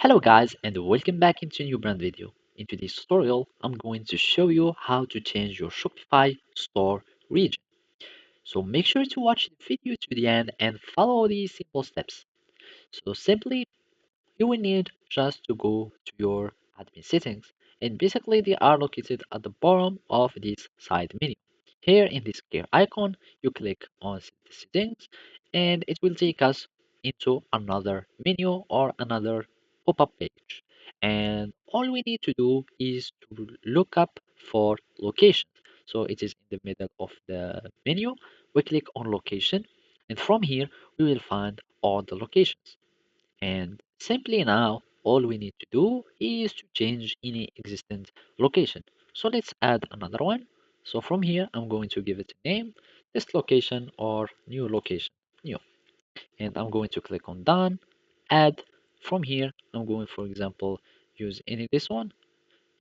Hello guys and welcome back into a new brand video. In today's tutorial, I'm going to show you how to change your Shopify store region. So make sure to watch the video to the end and follow these simple steps. So simply you will need just to go to your admin settings, and basically they are located at the bottom of this side menu. Here in this gear icon, you click on the settings and it will take us into another menu or another pop-up page. And all we need to do is to look up for location. So it is in the middle of the menu. We click on location, and from here we will find all the locations. And simply now, all we need to do is to change any existing location. So let's add another one. So from here, I'm going to give it a name, this location or new location, new. And I'm going to click on done, add. From here, I'm going, for example, use any this one.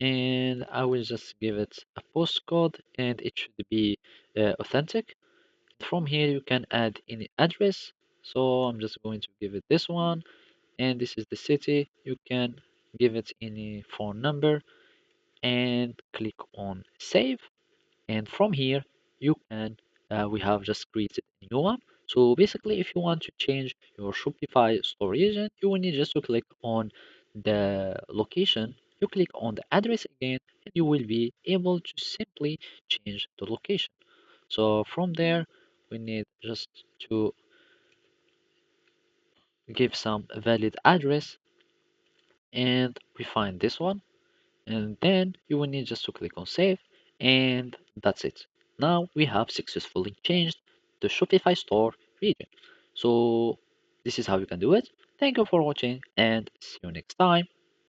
And I will just give it a postcode and it should be authentic. From here, you can add any address. So I'm just going to give it this one, and this is the city. You can give it any phone number and click on save, and from here you can we have just created a new one. So basically if you want to change your Shopify store region, you will need just to click on the location, you click on the address again, and you will be able to simply change the location. So from there we need just to give some valid address, and we find this one, and then you will need just to click on save, and that's it. Now we have successfully changed the Shopify store region. So this is how you can do it. Thank you for watching and see you next time.